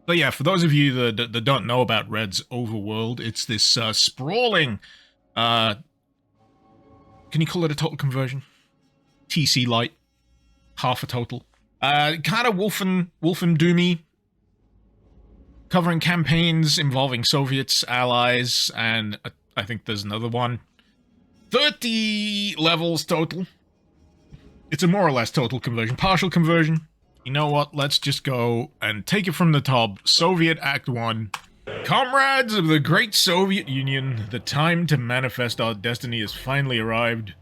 But yeah, for those of you that don't know about Red's overworld, it's this sprawling, can you call it a total conversion? TC light, half a total. Kind of Wolfen Doomy, covering campaigns involving Soviets, allies, and I think there's another one. 30 levels total. It's a more or less total conversion, partial conversion. You know what? Let's just go and take it from the top. Soviet Act 1. Comrades of the great Soviet Union, the time to manifest our destiny has finally arrived.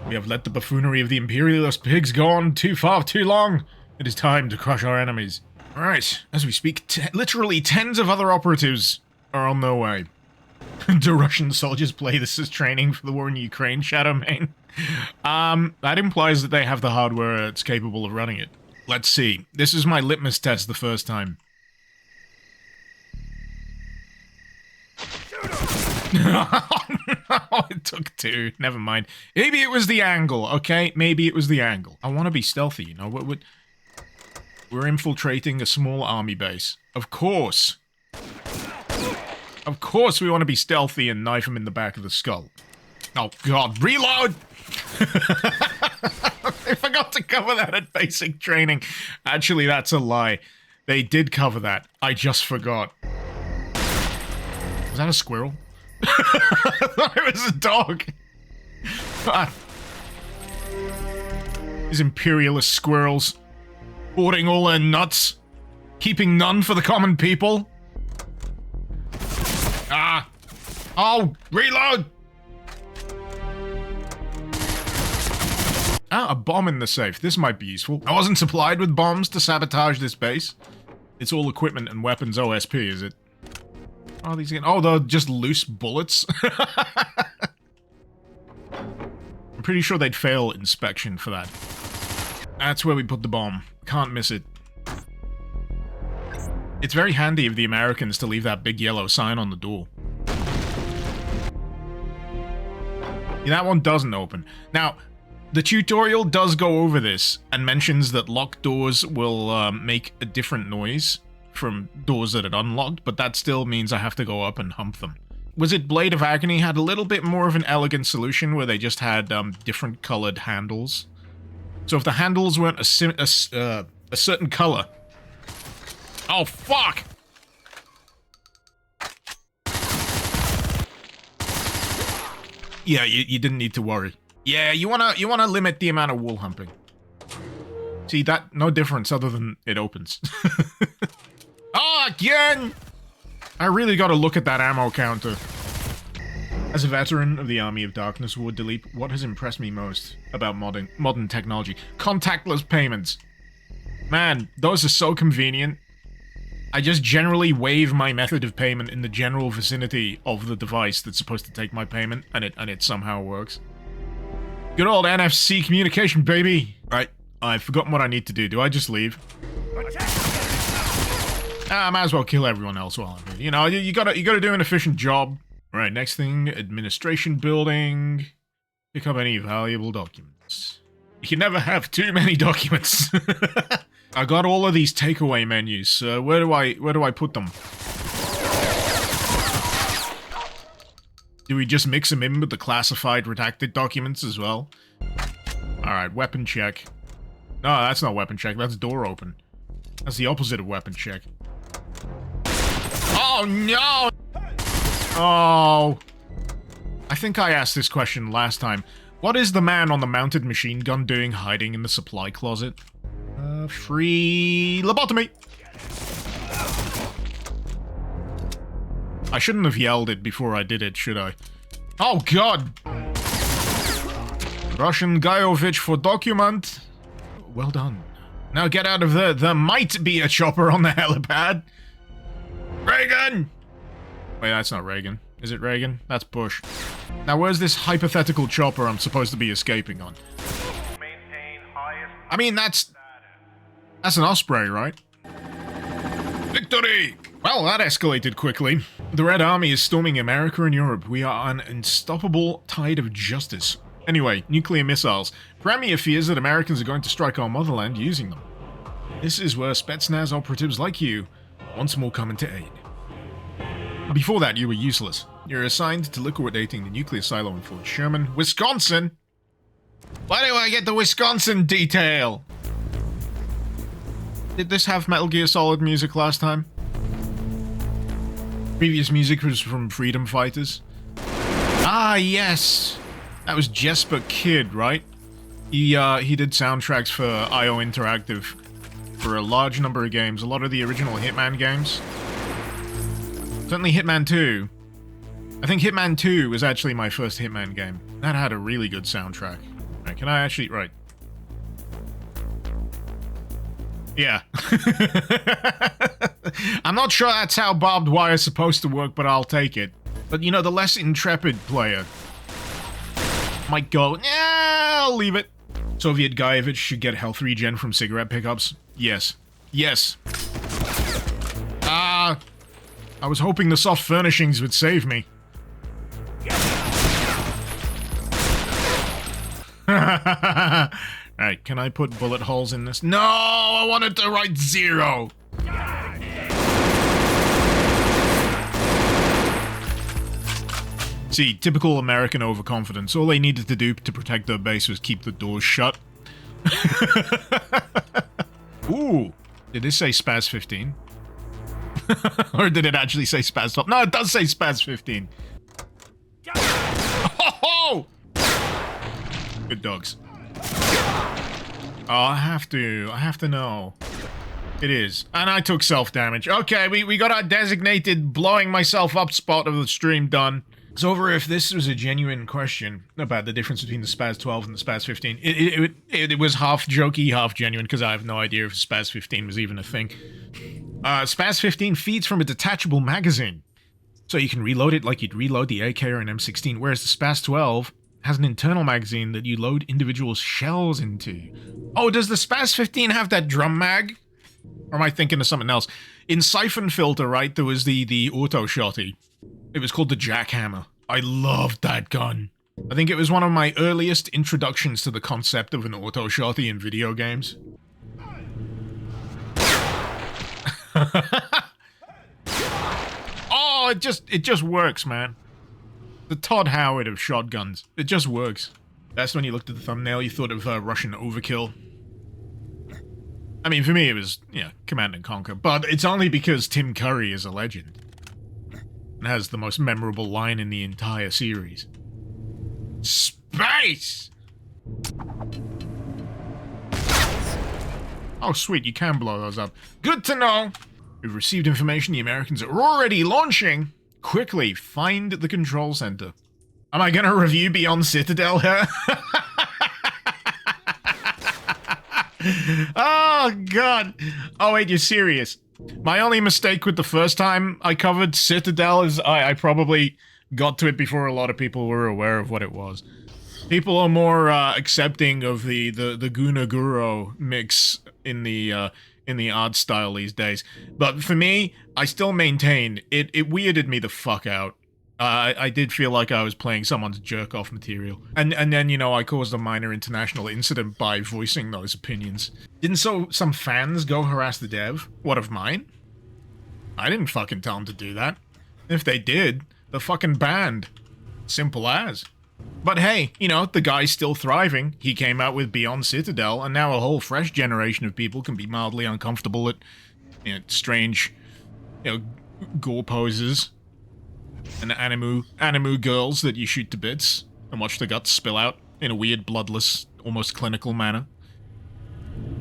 We have let the buffoonery of the imperialist pigs go on too far, too long. It is time to crush our enemies. Alright, as we speak, literally tens of other operatives are on their way. Do Russian soldiers play this as training for the war in Ukraine, Shadow Main? That implies that they have the hardware that's capable of running it. Let's see. This is my litmus test the first time. Oh, it took two. Never mind. Maybe it was the angle, okay? Maybe it was the angle. I want to be stealthy, you know? We're infiltrating a small army base. Of course. Of course we want to be stealthy and knife him in the back of the skull. Oh, God. Reload! I forgot to cover that at basic training. Actually, that's a lie. They did cover that. I just forgot. Was that a squirrel? I thought it was a dog. These imperialist squirrels. Hoarding all their nuts. Keeping none for the common people. Ah. Oh, reload! Ah, a bomb in the safe. This might be useful. I wasn't supplied with bombs to sabotage this base. It's all equipment and weapons OSP, is it? Oh, these again. Oh, they're just loose bullets. I'm pretty sure they'd fail inspection for that. That's where we put the bomb. Can't miss it. It's very handy of the Americans to leave that big yellow sign on the door. Yeah, that one doesn't open. Now, the tutorial does go over this and mentions that locked doors will make a different noise from doors that are unlocked, but that still means I have to go up and hump them. Was it Blade of Agony had a little bit more of an elegant solution where they just had different colored handles? So if the handles weren't a certain color... Oh, fuck! Yeah, you didn't need to worry. Yeah, you wanna limit the amount of wall humping. See, that no difference other than it opens. Oh, again! I really gotta look at that ammo counter. As a veteran of the Army of Darkness, War Delete, what has impressed me most about modern technology? Contactless payments. Man, those are so convenient. I just generally waive my method of payment in the general vicinity of the device that's supposed to take my payment, and it somehow works. Good old NFC communication, baby! Right, I've forgotten what I need to do. Do I just leave? I might as well kill everyone else while I'm here. You know, you gotta do an efficient job. Right, next thing, administration building. Pick up any valuable documents. You can never have too many documents. I got all of these takeaway menus. Where do I put them? Do we just mix them in with the classified redacted documents as well? Alright, weapon check. No, that's not weapon check, that's door open. That's the opposite of weapon check. Oh no! Oh. I think I asked this question last time. What is the man on the mounted machine gun doing hiding in the supply closet? Free lobotomy! I shouldn't have yelled it before I did it, should I? Oh god! Russian Guyovich for document. Well done. Now get out of there. There might be a chopper on the helipad. Reagan! Wait, that's not Reagan. Is it Reagan? That's Bush. Now where's this hypothetical chopper I'm supposed to be escaping on? I mean, that's an Osprey, right? Victory! Well, that escalated quickly. The Red Army is storming America and Europe. We are an unstoppable tide of justice. Anyway, nuclear missiles. Premier fears that Americans are going to strike our motherland using them. This is where Spetsnaz operatives like you Once more coming to aid. Before that, you were useless. You're assigned to liquidating the nuclear silo in Fort Sherman, Wisconsin. Why do I get the Wisconsin detail? Did this have Metal Gear Solid music last time? Previous music was from Freedom Fighters. Ah, yes! That was Jesper Kid, right? He did soundtracks for IO Interactive for a large number of games, a lot of the original Hitman games. Certainly Hitman 2. I think Hitman 2 was actually my first Hitman game. That had a really good soundtrack. Right, can I actually... Right. Yeah. I'm not sure that's how barbed wire is supposed to work, but I'll take it. But, you know, the less intrepid player might go, yeah, I'll leave it. Soviet Guyevich should get health regen from cigarette pickups. Yes. Yes. I was hoping the soft furnishings would save me. Alright, can I put bullet holes in this? No! I wanted to write 0! See, typical American overconfidence. All they needed to do to protect their base was keep the doors shut. Ooh! Did this say Spaz 15? Or did it actually say Spaz 12? No, it does say Spaz 15. Oh! Good dogs. Oh, I have to know. It is. And I took self-damage. Okay, we got our designated blowing myself up spot of the stream done. It's over if this was a genuine question about the difference between the Spaz 12 and the Spaz 15. It was half jokey, half genuine, because I have no idea if Spaz 15 was even a thing. Spaz 15 feeds from a detachable magazine. So you can reload it like you'd reload the AK or an M16, whereas the Spaz 12 has an internal magazine that you load individual shells into. Oh, does the Spaz 15 have that drum mag? Or am I thinking of something else? In Siphon Filter, right, there was the auto shotty. It was called the Jackhammer. I loved that gun. I think it was one of my earliest introductions to the concept of an auto shotty in video games. Oh, it just works, man. The Todd Howard of shotguns. It just works. That's when you looked at the thumbnail, you thought of Russian Overkill. I mean, for me, it was, yeah, Command & Conquer. But it's only because Tim Curry is a legend. And has the most memorable line in the entire series. Space! Oh, sweet, you can blow those up. Good to know! We've received information the Americans are already launching. Quickly, find the control center. Am I gonna review Beyond Citadel here? Oh, God. Oh, wait, you're serious. My only mistake with the first time I covered Citadel is I probably got to it before a lot of people were aware of what it was. People are more accepting of the Gunaguro mix in the art style these days. But for me, I still maintain it weirded me the fuck out. I did feel like I was playing someone's jerk-off material. And then, you know, I caused a minor international incident by voicing those opinions. Didn't some fans go harass the dev? What, of mine? I didn't fucking tell them to do that. If they did, they're fucking banned. Simple as. But hey, you know, the guy's still thriving. He came out with Beyond Citadel, and now a whole fresh generation of people can be mildly uncomfortable at, you know, strange, you know, gore poses. And animu girls that you shoot to bits and watch the guts spill out in a weird, bloodless, almost clinical manner.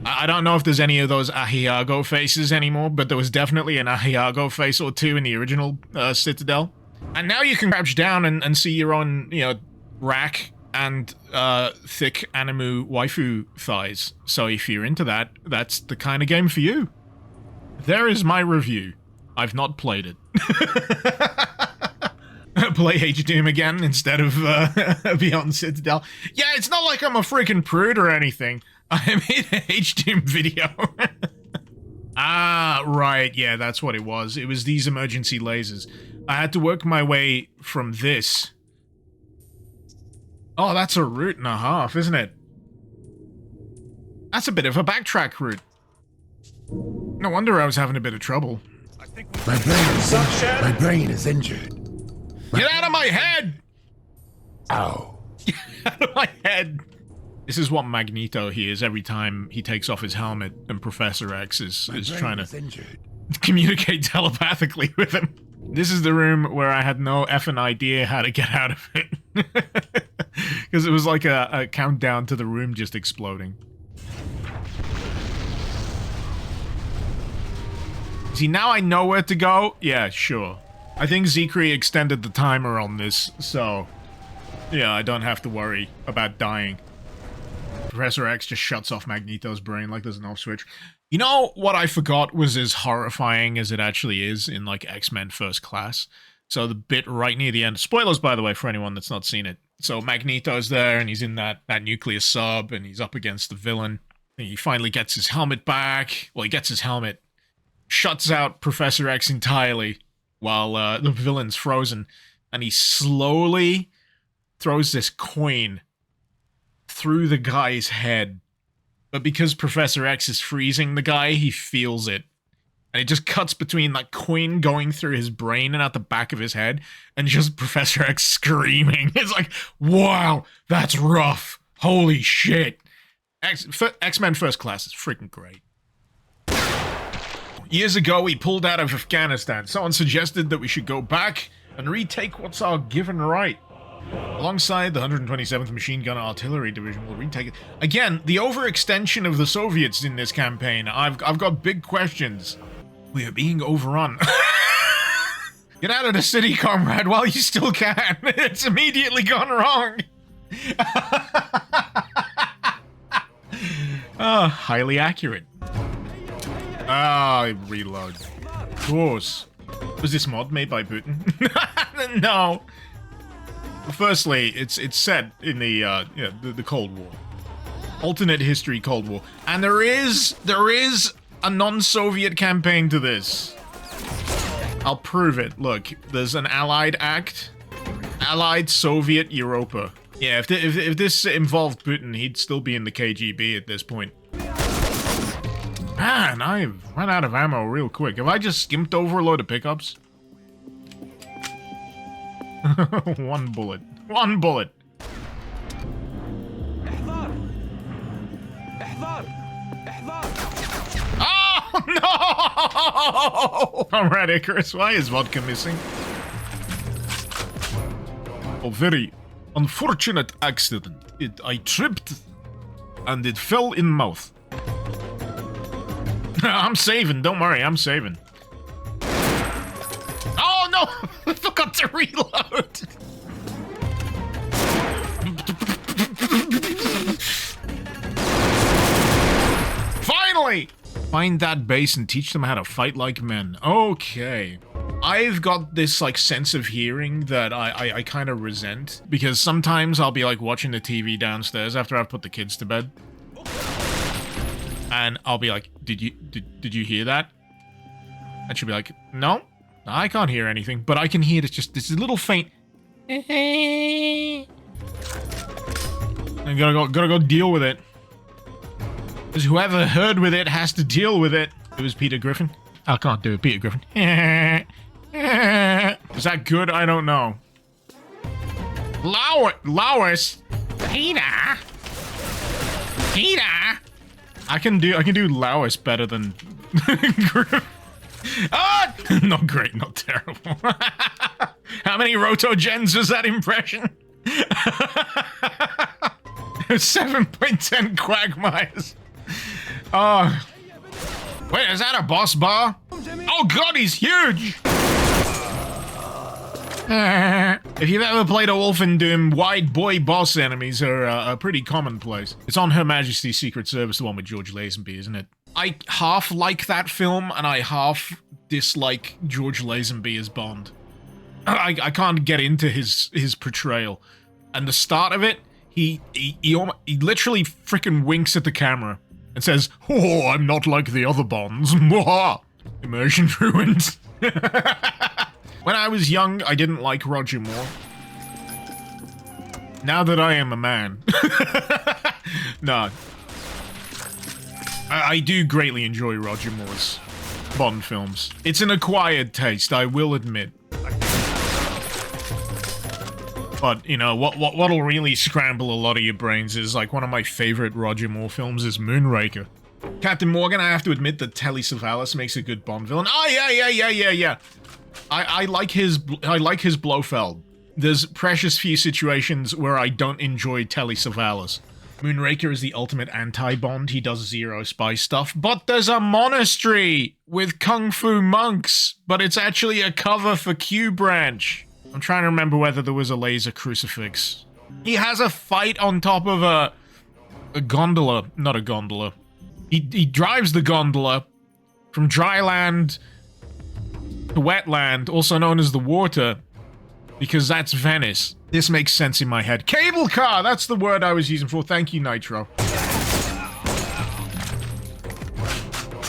I don't know if there's any of those Ahiago faces anymore, but there was definitely an Ahiago face or two in the original Citadel. And now you can crouch down and see your own, you know, rack and thick animu waifu thighs. So if you're into that, that's the kind of game for you. There is my review. I've not played it. Play H-Doom again instead of Beyond Citadel. Yeah, it's not like I'm a freaking prude or anything. I made a H-Doom video. Ah, right, yeah, that's what it was. It was these emergency lasers. I had to work my way from this. Oh, that's a route and a half, isn't it? That's a bit of a backtrack route. No wonder I was having a bit of trouble. My brain is injured. Get out of my head! Ow. Get out of my head! This is what Magneto hears every time he takes off his helmet and Professor X is trying to communicate telepathically with him. This is the room where I had no effing idea how to get out of it. Because it was like a countdown to the room just exploding. See, now I know where to go? Yeah, sure. I think Zekri extended the timer on this, so... yeah, I don't have to worry about dying. Professor X just shuts off Magneto's brain like there's an off switch. You know what I forgot was as horrifying as it actually is in, like, X-Men First Class? So the bit right near the end... spoilers, by the way, for anyone that's not seen it. So Magneto's there, and he's in that nuclear sub, and he's up against the villain. And he finally gets his helmet back. Well, he gets his helmet, shuts out Professor X entirely, while the villain's frozen. And he slowly throws this coin through the guy's head. But because Professor X is freezing the guy, he feels it. And it just cuts between that coin going through his brain and out the back of his head, and just Professor X screaming. It's like, wow, that's rough. Holy shit. X-Men First Class is freaking great. Years ago, we pulled out of Afghanistan. Someone suggested that we should go back and retake what's our given right. Alongside the 127th Machine Gun Artillery Division, we'll retake it. Again, the overextension of the Soviets in this campaign. I've got big questions. We are being overrun. Get out of the city, comrade, while you still can. It's immediately gone wrong. Highly accurate. Reload. Of course. Was this mod made by Putin? No. Firstly, it's set in the Cold War. Alternate history Cold War. And there is a non-Soviet campaign to this. I'll prove it. Look, there's an Allied Act. Allied Soviet Europa. Yeah, if this involved Putin, he'd still be in the KGB at this point. Man, I've run out of ammo real quick. Have I just skimped over a load of pickups? One bullet. One bullet. Oh, no! Comrade Icarus, why is vodka missing? A very unfortunate accident. I tripped, and it fell in mouth. I'm saving, don't worry, I'm saving. Oh no! I forgot to reload! Finally! Find that base and teach them how to fight like men. Okay. I've got this, like, sense of hearing that I kind of resent. Because sometimes I'll be, like, watching the TV downstairs after I've put the kids to bed. And I'll be like, did you hear that? And she'll be like, no, I can't hear anything. But I can hear this little faint. I gotta go deal with it. Because whoever heard with it has to deal with it. It was Peter Griffin. I can't do it, Peter Griffin. Is that good? I don't know. Lois. Peter. I can do Lois better than Griffin. Ah! Not great, not terrible. How many rotogens was that impression? 7.10 quagmires. Oh. Wait, is that a boss bar? Oh god, he's huge! If you've ever played a Wolfen Doom, wide boy boss enemies are pretty commonplace. It's on Her Majesty's Secret Service, the one with George Lazenby, isn't it? I half like that film, and I half dislike George Lazenby as Bond. I can't get into his portrayal. And the start of it, he literally freaking winks at the camera and says, "Oh, I'm not like the other Bonds." Immersion ruined. When I was young, I didn't like Roger Moore. Now that I am a man. No. I do greatly enjoy Roger Moore's Bond films. It's an acquired taste, I will admit. But, you know, what'll really scramble a lot of your brains is, like, one of my favorite Roger Moore films is Moonraker. Captain Morgan, I have to admit that Telly Savalas makes a good Bond villain. Oh, yeah. I like his Blofeld. There's precious few situations where I don't enjoy Telly Savalas. Moonraker is the ultimate anti-Bond. He does zero spy stuff. But there's a monastery with kung fu monks, but it's actually a cover for Q Branch. I'm trying to remember whether there was a laser crucifix. He has a fight on top of a gondola. Not a gondola. He drives the gondola from dry land to wetland, also known as the water, because that's Venice. This makes sense in my head. Cable car! That's the word I was using for. Thank you, Nitro.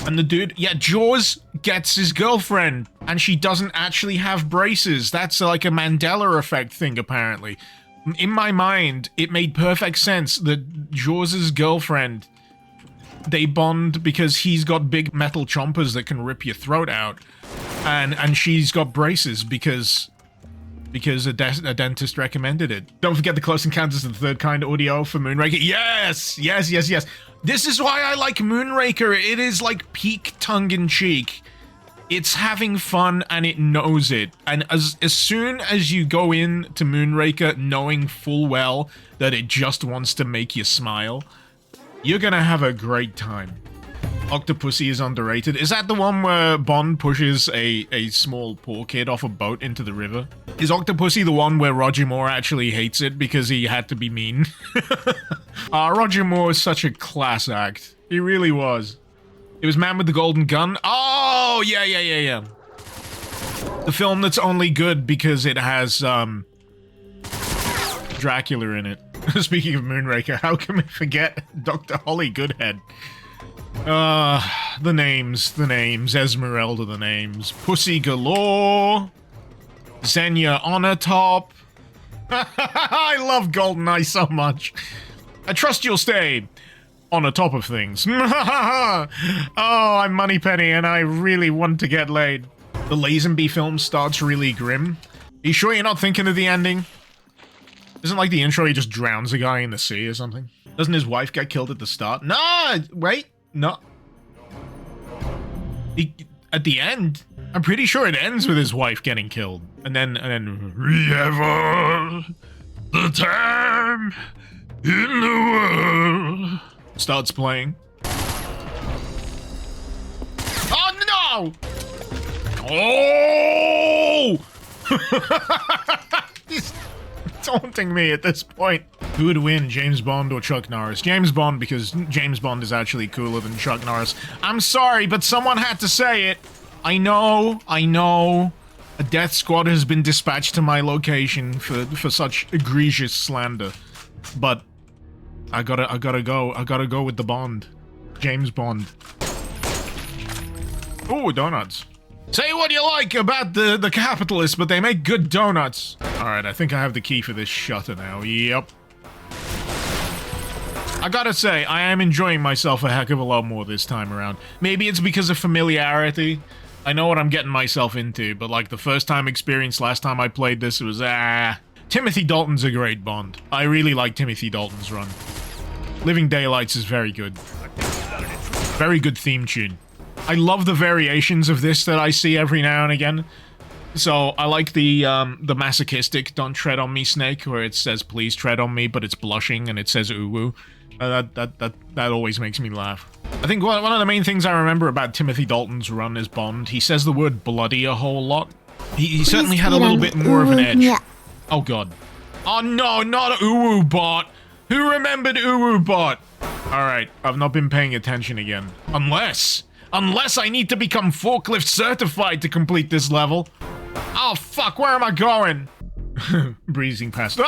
And the dude, yeah, Jaws gets his girlfriend, and she doesn't actually have braces. That's like a Mandela effect thing, apparently. In my mind, it made perfect sense that Jaws' girlfriend, they bond because he's got big metal chompers that can rip your throat out, and she's got braces because a dentist recommended it. Don't forget the Close Encounters of the Third Kind audio for Moonraker. Yes! This is why I like Moonraker. It is like peak tongue-in-cheek. It's having fun and it knows it. And as soon as you go in to Moonraker knowing full well that it just wants to make you smile, you're gonna have a great time. Octopussy is underrated. Is that the one where Bond pushes a small poor kid off a boat into the river? Is Octopussy the one where Roger Moore actually hates it because he had to be mean? Roger Moore is such a class act. He really was. It was Man with the Golden Gun. Oh, yeah. The film that's only good because it has, Dracula in it. Speaking of Moonraker, how can we forget Dr. Holly Goodhead? The names, Esmeralda the names, Pussy Galore, Xenia Onatop. I love GoldenEye so much. I trust you'll stay on the top of things. Oh, I'm Moneypenny and I really want to get laid. The Lazenby film starts really grim. Are you sure you're not thinking of the ending? Isn't like the intro he just drowns a guy in the sea or something? Doesn't his wife get killed at the start? No, wait. No. At the end, I'm pretty sure it ends with his wife getting killed. And then ever the time in the world starts playing. Oh no! Oh! He's taunting me at this point. Who would win, James Bond or Chuck Norris? James Bond, because James Bond is actually cooler than Chuck Norris. I'm sorry, but someone had to say it. I know. A death squad has been dispatched to my location for such egregious slander. But I gotta go with the Bond. James Bond. Ooh, donuts. Say what you like about the capitalists, but they make good donuts. Alright, I think I have the key for this shutter now. Yep. I gotta say, I am enjoying myself a heck of a lot more this time around. Maybe it's because of familiarity. I know what I'm getting myself into, but like the first time experience last time I played this, it was Timothy Dalton's a great Bond. I really like Timothy Dalton's run. Living Daylights is very good. Very good theme tune. I love the variations of this that I see every now and again. So I like the masochistic "Don't tread on me, Snake," where it says "Please tread on me," but it's blushing and it says "Ooh." That always makes me laugh. I think one of the main things I remember about Timothy Dalton's run as Bond, he says the word bloody a whole lot. He certainly had a little bit more of an edge. Yeah. Oh god. Oh no, not Ooh Bot. Who remembered Ooh Bot? Alright, I've not been paying attention again. Unless I need to become forklift certified to complete this level. Oh fuck, where am I going? Breezing past.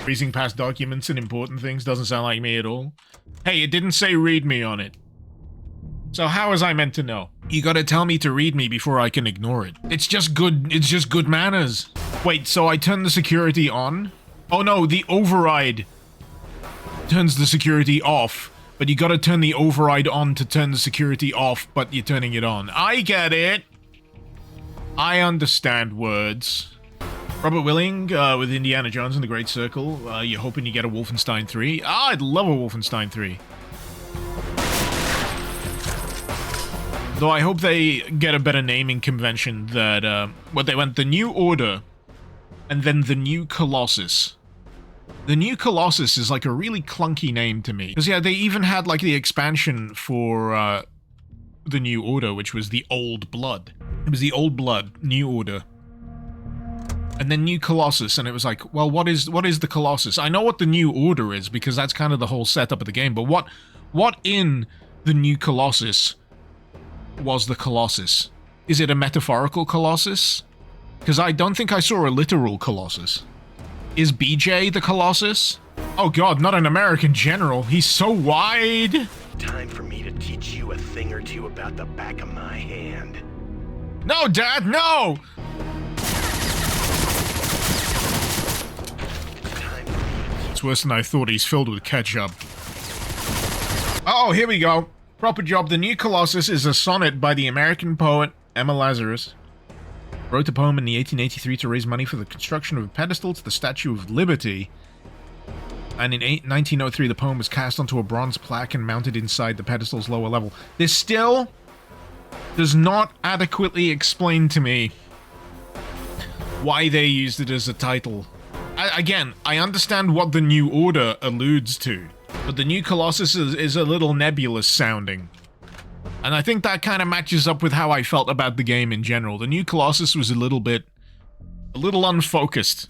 Breezing past documents and important things doesn't sound like me at all. Hey, it didn't say read me on it. So how was I meant to know? You gotta tell me to read me before I can ignore it. It's just good manners. Wait, so I turn the security on? Oh no, the override turns the security off. but you gotta turn the override on to turn the security off, but you're turning it on. I get it. I understand words. Robert Willing with Indiana Jones and the Great Circle. You're hoping you get a Wolfenstein 3? Ah, I'd love a Wolfenstein 3. Though I hope they get a better naming convention that, what they went, the New Order, and then the New Colossus. The New Colossus is like a really clunky name to me. Because yeah, they even had like the expansion for the New Order, which was the Old Blood. It was the Old Blood, New Order. And then New Colossus, and it was like, well, what is the Colossus? I know what the New Order is, because that's kind of the whole setup of the game, but what in the New Colossus was the Colossus? Is it a metaphorical Colossus? Because I don't think I saw a literal Colossus. Is BJ the Colossus? Oh god, not an American general. He's so wide. Time for me to teach you a thing or two about the back of my hand. No, Dad, no! It's worse than I thought. He's filled with ketchup. Oh, here we go. Proper job. The New Colossus is a sonnet by the American poet Emma Lazarus. Wrote a poem in the 1883 to raise money for the construction of a pedestal to the Statue of Liberty. And in 1903, the poem was cast onto a bronze plaque and mounted inside the pedestal's lower level. This still does not adequately explain to me why they used it as a title. Again, I understand what the New Order alludes to, but the New Colossus is a little nebulous sounding. And I think that kind of matches up with how I felt about the game in general. The New Colossus was a little unfocused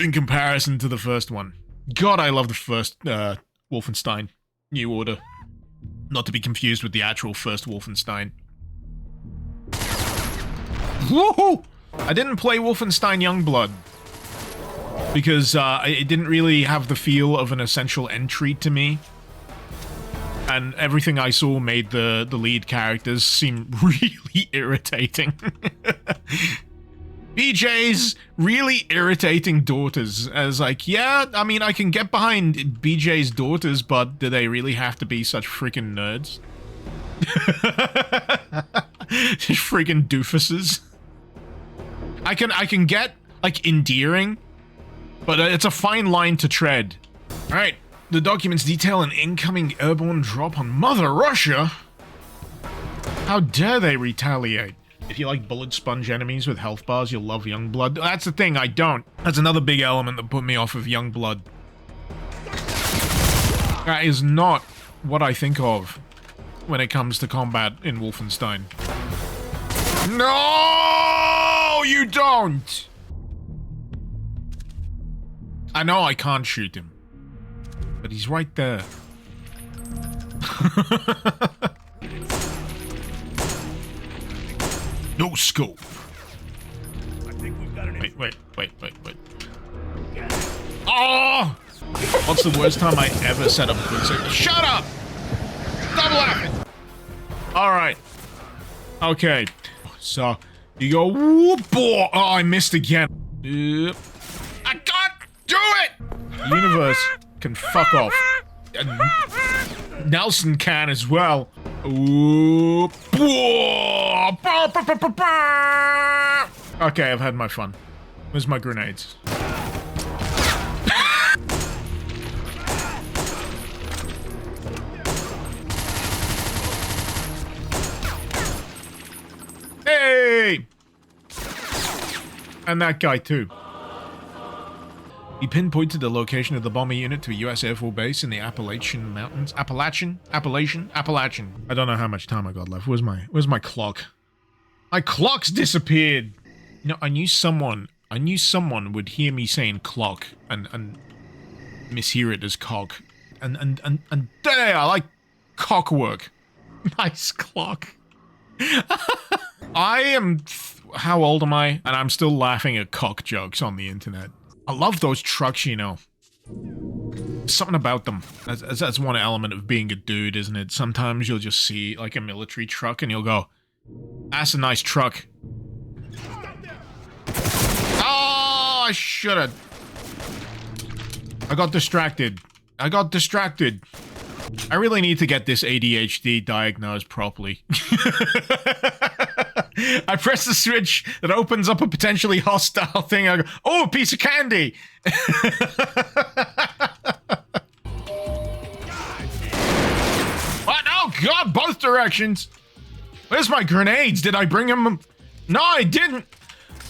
in comparison to the first one. God, I love the first Wolfenstein New Order. Not to be confused with the actual first Wolfenstein. Woohoo! I didn't play Wolfenstein Youngblood because it didn't really have the feel of an essential entry to me. And everything I saw made the lead characters seem really irritating. BJ's really irritating daughters. As like, yeah, I mean, I can get behind BJ's daughters, but do they really have to be such freaking nerds? Just freaking doofuses. I can get, like, endearing, but it's a fine line to tread. Alright. The documents detail an incoming airborne drop on Mother Russia. How dare they retaliate? If you like bullet sponge enemies with health bars, you'll love Youngblood. That's the thing, I don't. That's another big element that put me off of Youngblood. That is not what I think of when it comes to combat in Wolfenstein. No, you don't! I know I can't shoot him. But he's right there. No scope. I think we've got an wait. Oh! What's the worst time I ever set up good safety? Shut up! Stop laughing! Alright. Okay. So, you go, whoop, boy. Oh, I missed again. I can't do it! The universe can fuck off. And Nelson can as well. Ooh. Okay, I've had my fun. Where's my grenades? Hey! And that guy too. He pinpointed the location of the bomber unit to a US Air Force base in the Appalachian Mountains. Appalachian. I don't know how much time I got left. Where's my clock? My clock's disappeared. You know, I knew someone would hear me saying clock and mishear it as cock. And there, I like cockwork. Nice clock. I am, how old am I? And I'm still laughing at cock jokes on the internet. I love those trucks, you know. Something about them. That's one element of being a dude, isn't it? Sometimes you'll just see, like, a military truck and you'll go, that's a nice truck. Oh, I should've. I got distracted. I really need to get this ADHD diagnosed properly. I press the switch that opens up a potentially hostile thing. I go, oh, a piece of candy! What? Oh, God, both directions! Where's my grenades? Did I bring them? No, I didn't!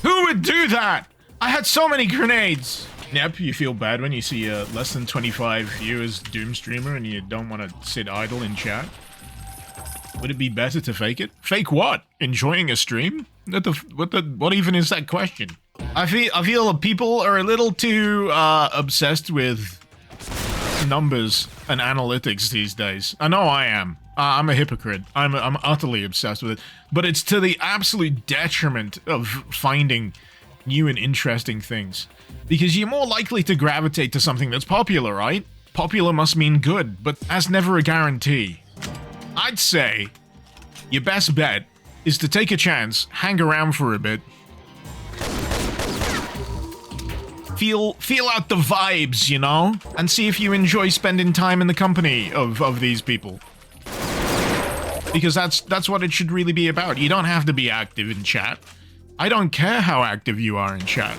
Who would do that? I had so many grenades! Yep, you feel bad when you see a less than 25 viewers Doom streamer and you don't want to sit idle in chat. Would it be better to fake it? Fake what? Enjoying a stream? What even is that question? I feel people are a little too obsessed with numbers and analytics these days. I know I am. I'm a hypocrite. I'm utterly obsessed with it. But it's to the absolute detriment of finding new and interesting things. Because you're more likely to gravitate to something that's popular, right? Popular must mean good, but that's never a guarantee. I'd say your best bet is to take a chance, hang around for a bit, feel out the vibes, you know? And see if you enjoy spending time in the company of these people. Because that's what it should really be about. You don't have to be active in chat. I don't care how active you are in chat.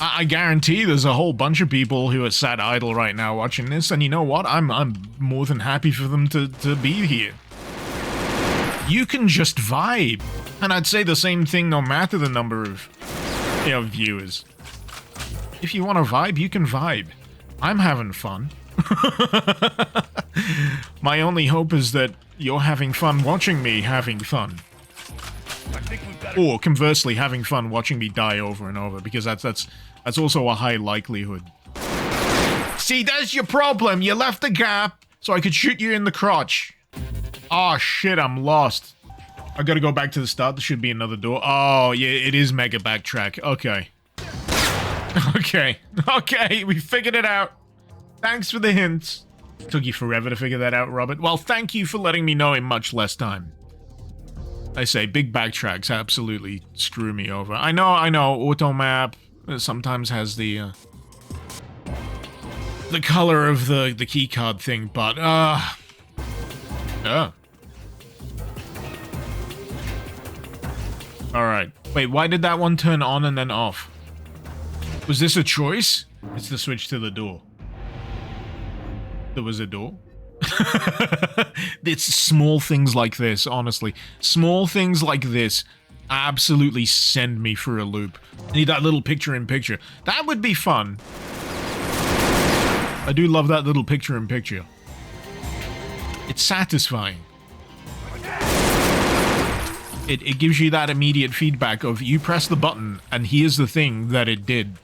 I guarantee there's a whole bunch of people who are sat idle right now watching this, and you know what? I'm more than happy for them to be here. You can just vibe. And I'd say the same thing no matter the number of, viewers. If you want to vibe, you can vibe. I'm having fun. My only hope is that you're having fun watching me having fun. Or conversely, having fun watching me die over and over, because that's also a high likelihood. See, that's your problem. You left the gap so I could shoot you in the crotch. Oh shit, I'm lost. I gotta go back to the start. There should be another door. Oh yeah, it is mega backtrack. Okay. Okay, we figured it out. Thanks for the hints. Took you forever to figure that out, Robert. Well, thank you for letting me know in much less time. I say, big backtracks absolutely screw me over. I know, automap sometimes has the color of the keycard thing, but, Alright. Wait, why did that one turn on and then off? Was this a choice? It's the switch to the door. There was a door? It's small things like this, honestly. Small things like this absolutely send me for a loop. I need that little picture-in-picture. That would be fun. I do love that little picture-in-picture. It's satisfying. It gives you that immediate feedback of you press the button and here's the thing that it did.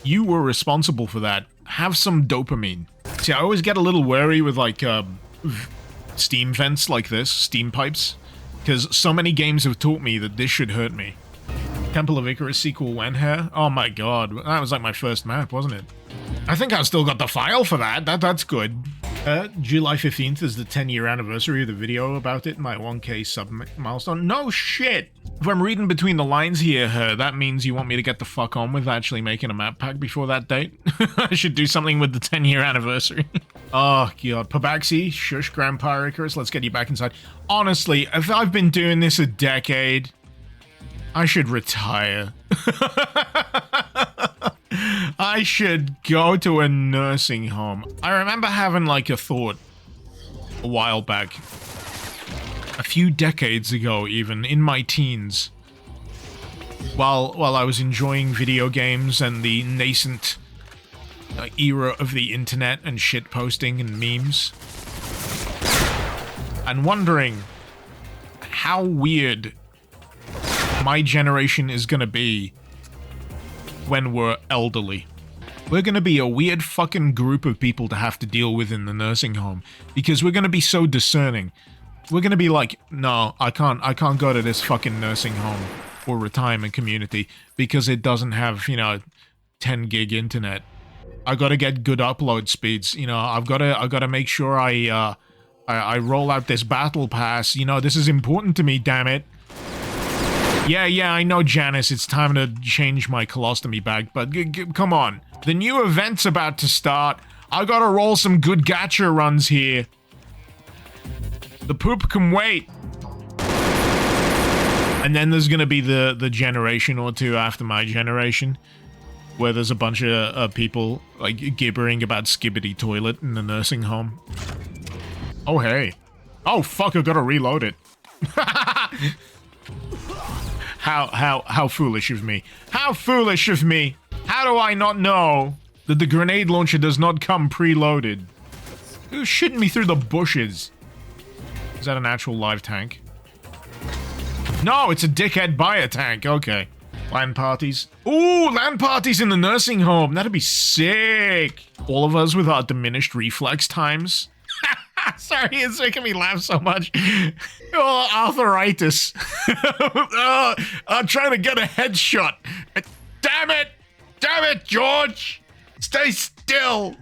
You were responsible for that. Have some dopamine. See, I always get a little wary with, like, steam vents like this, steam pipes, because so many games have taught me that this should hurt me. Temple of Icarus sequel when here? Oh my god, that was like my first map, wasn't it? I think I've still got the file for that. That's good. July 15th is the 10-year anniversary of the video about it, my 1K sub milestone. No shit! If I'm reading between the lines here, that means you want me to get the fuck on with actually making a map pack before that date? I should do something with the 10-year anniversary. Oh, God. Pabaxi, shush, Grandpa Icarus, let's get you back inside. Honestly, if I've been doing this a decade, I should retire. I should go to a nursing home. I remember having, like, a thought a while back. A few decades ago, even, in my teens. While I was enjoying video games and the nascent era of the internet and shitposting and memes. And wondering how weird my generation is gonna be when we're elderly. We're gonna be a weird fucking group of people to have to deal with in the nursing home. Because we're gonna be so discerning. We're gonna be like, no, I can't go to this fucking nursing home or retirement community because it doesn't have, 10 gig internet. I gotta get good upload speeds, I've gotta make sure I roll out this battle pass, this is important to me, damn it. Yeah, I know, Janice, it's time to change my colostomy bag, but come on. The new event's about to start. I gotta roll some good gacha runs here. The poop can wait. And then there's gonna be the generation or two after my generation, where there's a bunch of people like gibbering about Skibbity Toilet in the nursing home. Oh hey. Oh fuck, I gotta reload it. How foolish of me. How foolish of me. How do I not know that the grenade launcher does not come preloaded? Who's shooting me through the bushes? Is that an actual live tank? No, it's a dickhead buyer tank. Okay. LAN parties. Ooh, LAN parties in the nursing home. That'd be sick. All of us with our diminished reflex times. Sorry, it's making me laugh so much. Oh, arthritis. I'm trying to get a headshot. Damn it! Damn it, George! Stay still!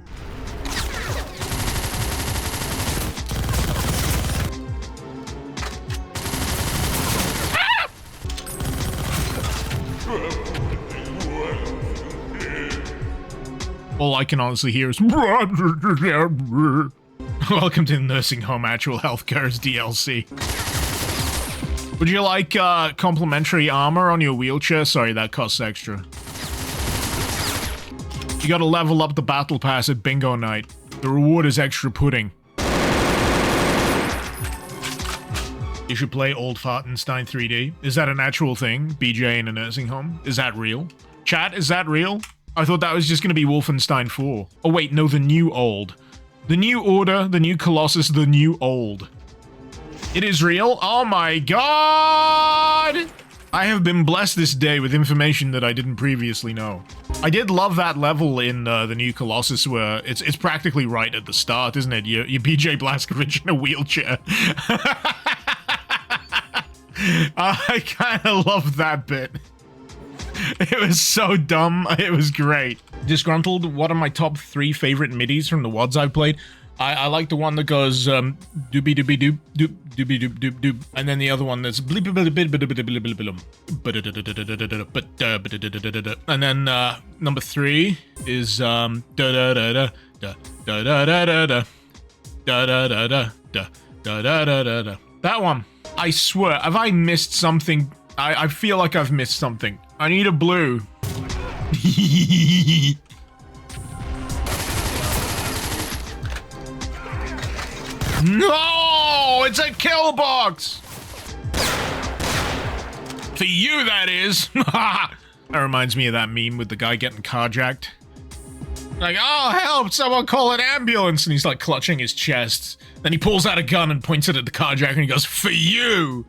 All I can honestly hear is welcome to the nursing home actual healthcare's DLC. Would you like complimentary armor on your wheelchair? Sorry, that costs extra. You gotta level up the battle pass at bingo night. The reward is extra pudding. You should play Old Fartenstein 3D. Is that an actual thing? BJ in a nursing home? Is that real? Chat, is that real? I thought that was just gonna be Wolfenstein 4. Oh wait, no, the new old. The new order, the new Colossus, the new old. It is real? Oh my god! I have been blessed this day with information that I didn't previously know. I did love that level in the new Colossus where it's practically right at the start, isn't it? You're BJ Blazkowicz in a wheelchair. I kinda love that bit. It was so dumb. It was great. Disgruntled, what are my top 3 favorite midis from the WODs I've played? I like the one that goes doobie doobie doop doop doobie doop doop doop, and then the other one that's bleep and then number 3 is da da da da da da da da da da da da da da da da da da. That one. I swear, have I missed something? I feel like I've missed something. I need a blue. No! It's a kill box! For you, that is! That reminds me of that meme with the guy getting carjacked. Like, oh, help! Someone call an ambulance! And he's like clutching his chest. Then he pulls out a gun and points it at the carjacker and he goes, for you!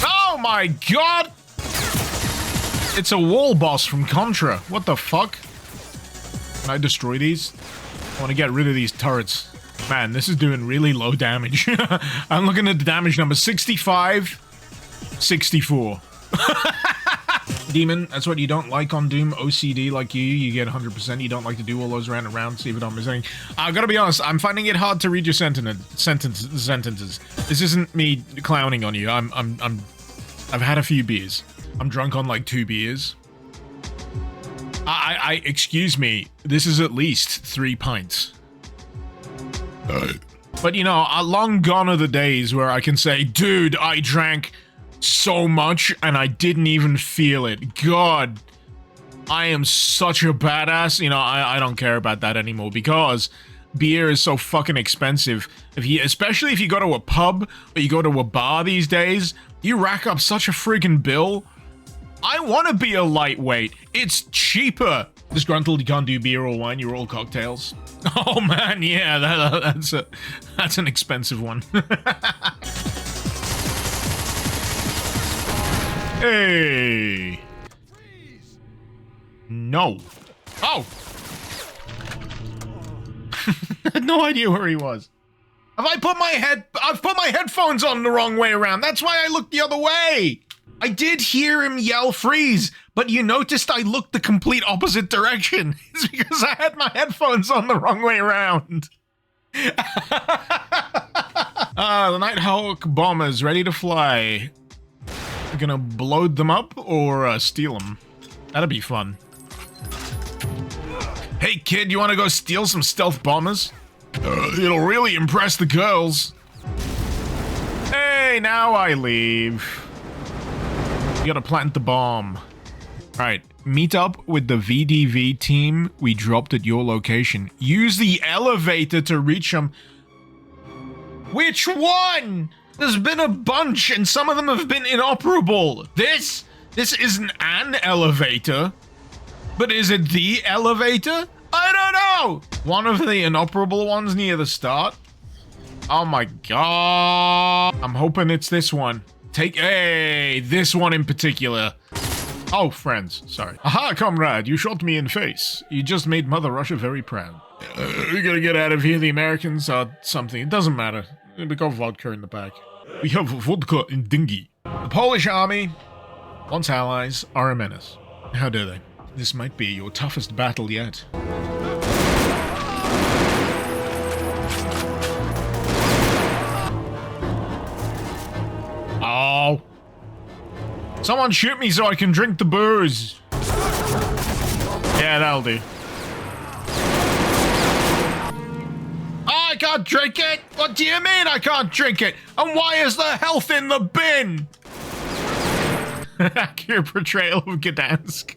Oh my god! It's a wall boss from Contra. What the fuck? Can I destroy these? I want to get rid of these turrets. Man, this is doing really low damage. I'm looking at the damage number 65, 64. Demon, that's what you don't like on Doom. OCD like you get 100%. You don't like to do all those random rounds, see if I don't miss anything. I gotta be honest, I'm finding it hard to read your sentences. This isn't me clowning on you. I've had a few beers. I'm drunk on like 2 beers. Excuse me, this is at least 3 pints. But you know, long gone are the days where I can say, dude, I drank so much and I didn't even feel it. God, I am such a badass. You know, I don't care about that anymore because beer is so fucking expensive. Especially if you go to a pub or you go to a bar these days, you rack up such a friggin' bill. I want to be a lightweight. It's cheaper. Disgruntled, you can't do beer or wine, you're all cocktails. Oh man, yeah, that's an expensive one. Hey. No. Oh. I had no idea where he was. I've put my headphones on the wrong way around. That's why I looked the other way. I did hear him yell freeze, but you noticed I looked the complete opposite direction. It's because I had my headphones on the wrong way around. The Nighthawk bombers ready to fly. We're gonna blow them up or steal them. That'd be fun. Hey kid, you want to go steal some stealth bombers? It'll really impress the girls. Hey, now I leave. You gotta plant the bomb. Alright, meet up with the VDV team we dropped at your location. Use the elevator to reach them. Which one? There's been a bunch, and some of them have been inoperable. This isn't an elevator. But is it the elevator? I don't know! One of the inoperable ones near the start? Oh my god. I'm hoping it's this one. Hey, this one in particular. Oh, friends, sorry. Aha, comrade, you shot me in face. You just made Mother Russia very proud. We gotta get out of here, the Americans are something. It doesn't matter. We got vodka in the back. We have vodka in dinghy. The Polish army, once allies, are a menace. How dare they? This might be your toughest battle yet. Oh. Someone shoot me so I can drink the booze. Yeah, that'll do. I can't drink it! What do you mean I can't drink it? And why is the health in the bin? Accurate portrayal of Gdansk.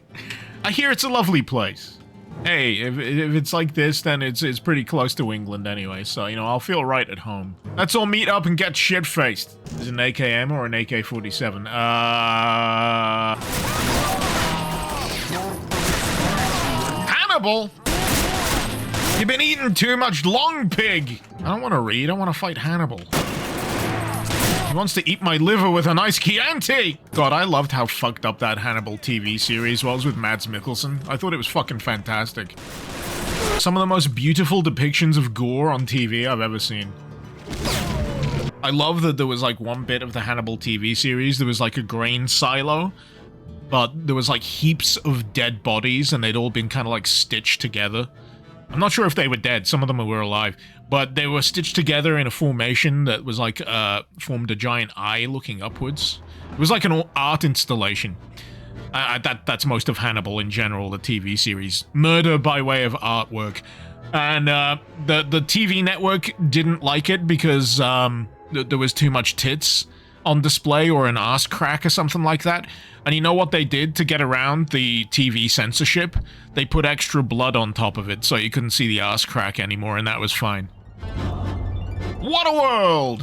I hear it's a lovely place. Hey, if it's like this, then it's pretty close to England anyway, so, you know, I'll feel right at home. Let's all meet up and get shit-faced. Is it an AKM or an AK-47? Hannibal? You've been eating too much long pig! I don't want to read, I want to fight Hannibal. He wants to eat my liver with a nice Chianti! God, I loved how fucked up that Hannibal TV series was with Mads Mikkelsen. I thought it was fucking fantastic. Some of the most beautiful depictions of gore on TV I've ever seen. I love that there was like one bit of the Hannibal TV series, there was like a grain silo, but there was like heaps of dead bodies and they'd all been kind of like stitched together. I'm not sure if they were dead, some of them were alive, but they were stitched together in a formation that was like, formed a giant eye looking upwards. It was like an art installation. That's most of Hannibal in general, the TV series. Murder by way of artwork. And the TV network didn't like it because there was too much tits on display or an ass crack or something like that. And you know what they did to get around the TV censorship? They put extra blood on top of it so you couldn't see the ass crack anymore, and that was fine. What a world!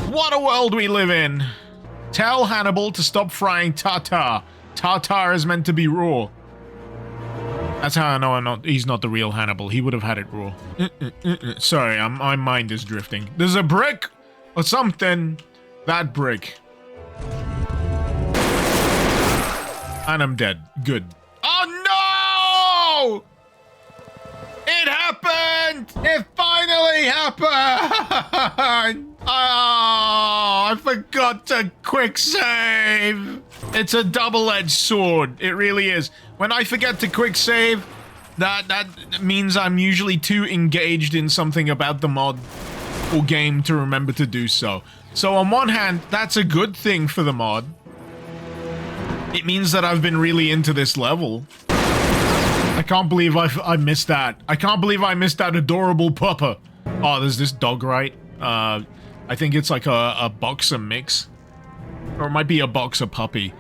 What a world we live in! Tell Hannibal to stop frying tartar. Tartar is meant to be raw. That's how I know he's not the real Hannibal. He would have had it raw. Sorry, my mind is drifting. There's a brick or something. That brick. And I'm dead. Good. Oh no! It happened! It finally happened! Oh, I forgot to quick save. It's a double-edged sword. It really is. When I forget to quick save, that means I'm usually too engaged in something about the mod or game to remember to do so. So on one hand, that's a good thing for the mod. It means that I've been really into this level. I can't believe I missed that. I can't believe I missed that adorable pupper. Oh, there's this dog, right? I think it's like a boxer mix. Or it might be a boxer puppy.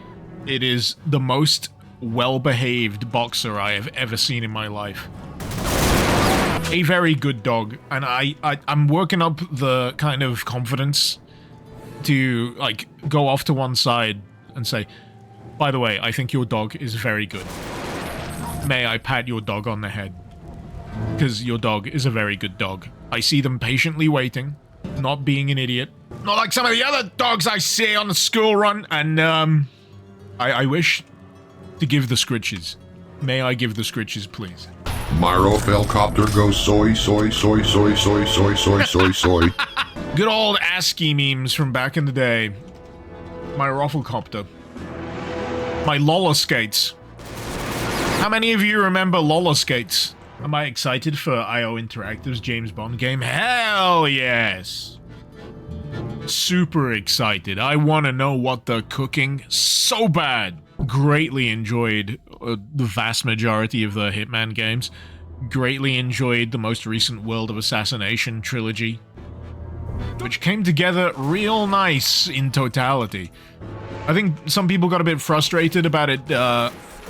It is the most well-behaved boxer I have ever seen in my life. A very good dog. And I'm working up the kind of confidence to, like, go off to one side and say, by the way, I think your dog is very good. May I pat your dog on the head? Because your dog is a very good dog. I see them patiently waiting, not being an idiot. Not like some of the other dogs I see on the school run. And, I wish to give the scritches. May I give the scritches, please? Myro helicopter goes soy, soy, soy, soy, soy, soy, soy, soy, soy. Good old ASCII memes from back in the day. My Rufflecopter. My Lola Skates. How many of you remember Lola Skates? Am I excited for IO Interactive's James Bond game? Hell yes! Super excited. I want to know what they're cooking so bad. Greatly enjoyed the vast majority of the Hitman games. Greatly enjoyed the most recent World of Assassination trilogy, which came together real nice in totality. I think some people got a bit frustrated about it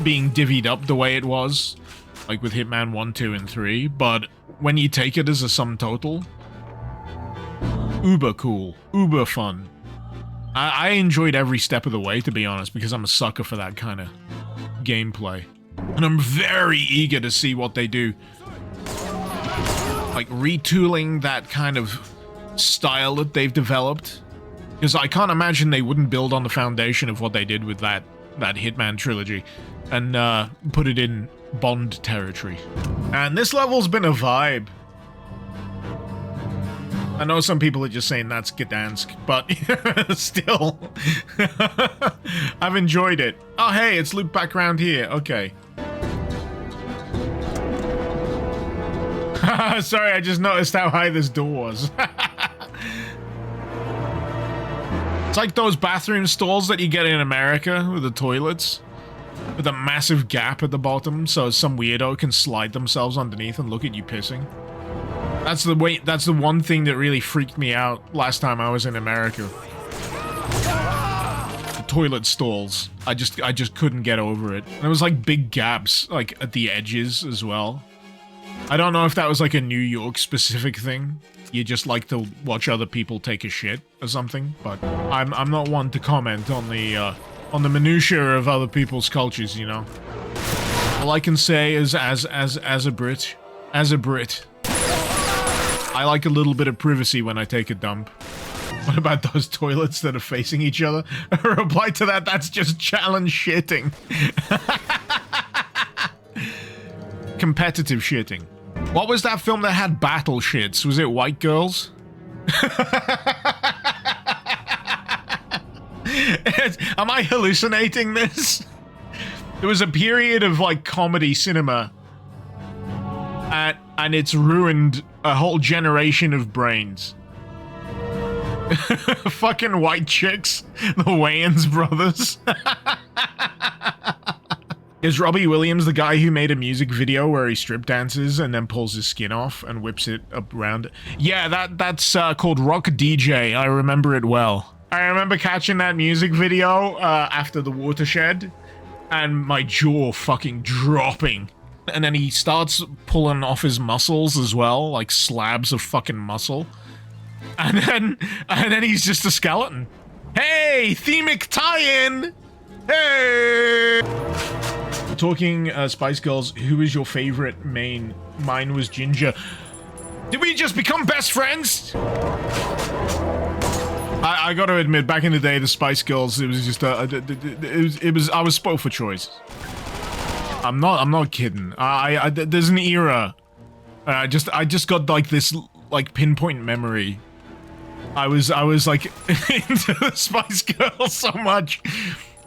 being divvied up the way it was, like with Hitman 1, 2, and 3, but when you take it as a sum total, uber cool, uber fun. I enjoyed every step of the way, to be honest, because I'm a sucker for that kind of gameplay. And I'm very eager to see what they do. Like, retooling that kind of style that they've developed. Because I can't imagine they wouldn't build on the foundation of what they did with that Hitman trilogy and put it in Bond territory. And this level's been a vibe. I know some people are just saying that's Gdansk, but still. I've enjoyed it. Oh, hey, it's looped back around here. Okay. Sorry, I just noticed how high this door was. It's like those bathroom stalls that you get in America with the toilets, with a massive gap at the bottom so some weirdo can slide themselves underneath and look at you pissing. That's the one thing that really freaked me out last time I was in America. The toilet stalls. I just couldn't get over it. And there was like big gaps like at the edges as well. I don't know if that was like a New York specific thing. You just like to watch other people take a shit or something, but I'm not one to comment on the minutiae of other people's cultures, you know. All I can say is as a Brit, I like a little bit of privacy when I take a dump. What about those toilets that are facing each other? Reply to that, that's just challenge shitting. Competitive shitting. What was that film that had battle shits? Was it White Girls? Am I hallucinating this? There was a period of like comedy cinema and it's ruined a whole generation of brains. Fucking white chicks, the Wayans brothers. Is Robbie Williams the guy who made a music video where he strip dances and then pulls his skin off and whips it up around? Yeah, that's called Rock DJ. I remember it well. I remember catching that music video after the watershed and my jaw fucking dropping. And then he starts pulling off his muscles as well, like slabs of fucking muscle. And then he's just a skeleton. Hey, themic tie-in! Hey! Talking Spice Girls, who is your favorite main? Mine was Ginger. Did we just become best friends? I gotta admit, back in the day, the Spice Girls, it was just I was spoiled for choice. I'm not kidding. There's an era. I just got like this like pinpoint memory. I was like into the Spice Girls so much.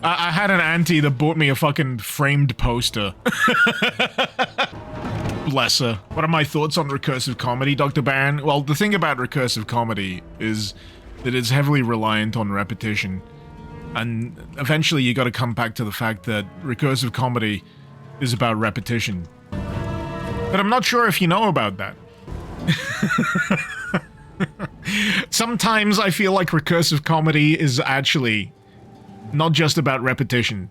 I had an auntie that bought me a fucking framed poster. Bless her. What are my thoughts on recursive comedy, Dr. Baron? Well, the thing about recursive comedy is that it's heavily reliant on repetition. And eventually you gotta come back to the fact that recursive comedy is about repetition. But I'm not sure if you know about that. Sometimes I feel like recursive comedy is actually not just about repetition,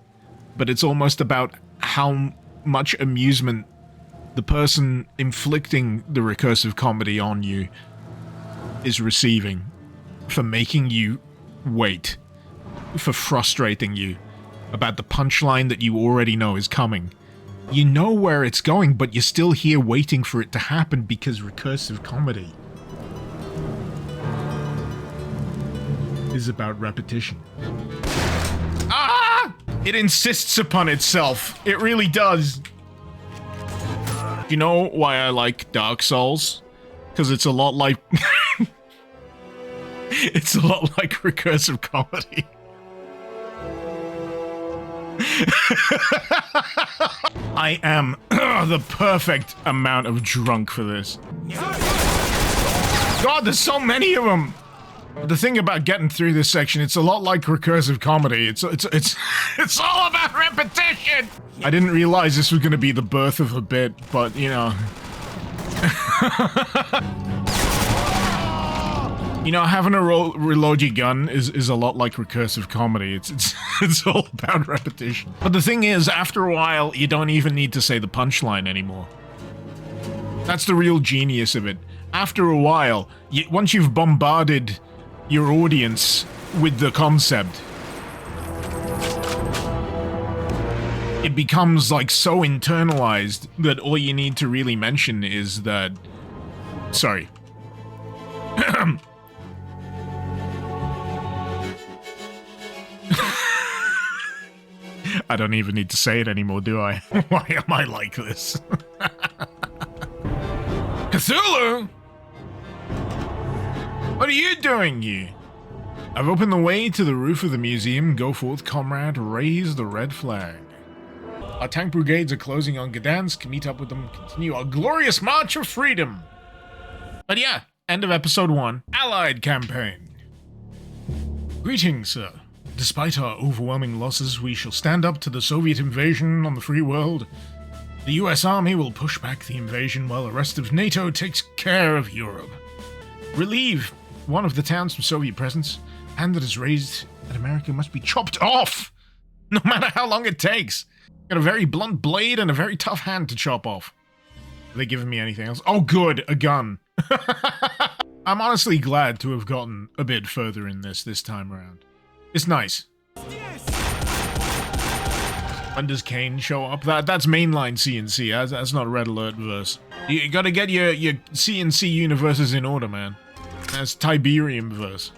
but it's almost about how much amusement the person inflicting the recursive comedy on you is receiving, for making you wait, for frustrating you about the punchline that you already know is coming. You know where it's going, but you're still here waiting for it to happen because recursive comedy is about repetition. Ah! It insists upon itself. It really does. Do you know why I like Dark Souls? Because it's a lot like... it's a lot like recursive comedy. I am the perfect amount of drunk for this. God, there's so many of them! The thing about getting through this section, it's a lot like recursive comedy. It's all about repetition. I didn't realize this was going to be the birth of a bit, but you know. You know, having a reload your gun is a lot like recursive comedy. It's all about repetition. But the thing is, after a while, you don't even need to say the punchline anymore. That's the real genius of it. After a while, once you've bombarded your audience with the concept, it becomes like so internalized that all you need to really mention is that... Sorry. I don't even need to say it anymore, do I? Why am I like this? Cthulhu? What are you doing here? I've opened the way to the roof of the museum. Go forth, comrade, raise the red flag. Our tank brigades are closing on Gdansk. Meet up with them, continue our glorious march of freedom. But yeah, end of episode 1. Allied campaign. Greetings, sir. Despite our overwhelming losses, we shall stand up to the Soviet invasion on the free world. The US Army will push back the invasion while the rest of NATO takes care of Europe. Relieve one of the towns from Soviet presence. Hand that is raised at America must be chopped off, no matter how long it takes. Got a very blunt blade and a very tough hand to chop off. Are they giving me anything else? Oh good, a gun. I'm honestly glad to have gotten a bit further in this time around. It's nice. When does Kane show up? That's mainline CNC. That's not Red Alert verse. You gotta get your CNC universes in order, man. That's Tiberium verse.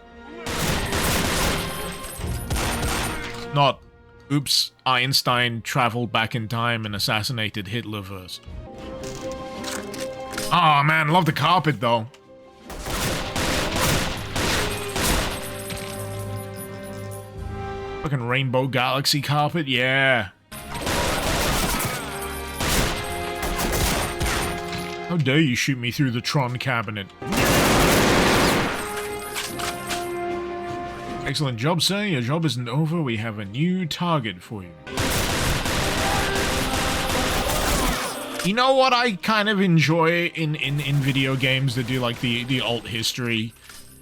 Not, oops, Einstein traveled back in time and assassinated Hitler verse. Oh man, love the carpet though. Fucking Rainbow Galaxy carpet, yeah. How dare you shoot me through the Tron cabinet? Excellent job, sir. Your job isn't over. We have a new target for you. You know what I kind of enjoy in video games that do like the alt history,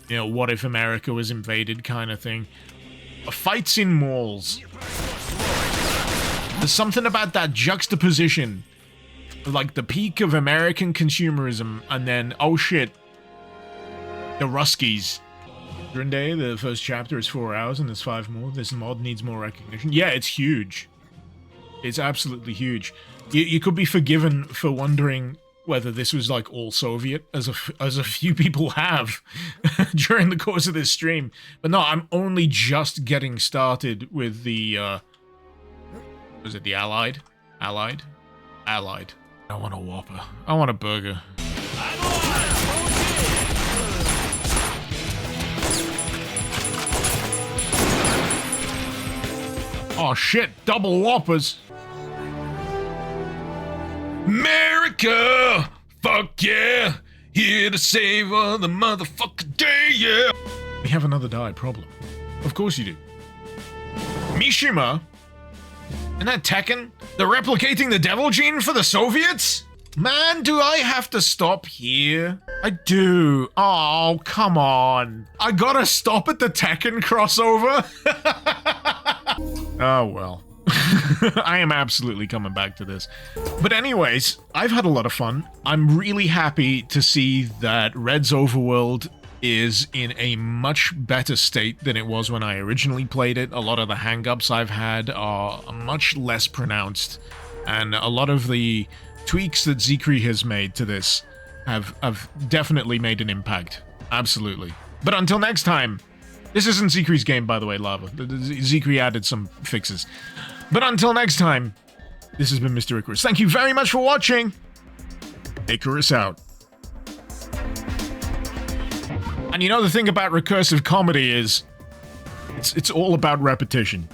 you know, what if America was invaded kind of thing? Fights in malls. There's something about that juxtaposition. Like the peak of American consumerism and then, oh shit, the Ruskies. Day, the first chapter is 4 hours and there's 5 more. This mod needs more recognition. Yeah, it's huge. It's absolutely huge. You could be forgiven for wondering whether this was like all Soviet, as a few people have during the course of this stream. But no, I'm only just getting started with the, was it the Allied? Allied? Allied. I want a Whopper. I want a burger. Oh shit, double Whoppers. America! Fuck yeah! Here to save the motherfucking day, yeah! We have another die problem. Of course you do. Mishima? Isn't that Tekken? They're replicating the devil gene for the Soviets? Man, do I have to stop here? I do. Oh, come on. I gotta stop at the Tekken crossover? Oh, well. I am absolutely coming back to this. But anyways, I've had a lot of fun. I'm really happy to see that Red's Overworld is in a much better state than it was when I originally played it. A lot of the hang-ups I've had are much less pronounced, and a lot of the tweaks that Zikri has made to this have definitely made an impact. Absolutely. But until next time, this isn't Zikri's game, by the way, Lava. Zikri added some fixes. But until next time, this has been Mr. Icarus. Thank you very much for watching. Icarus out. And you know the thing about recursive comedy is, it's all about repetition.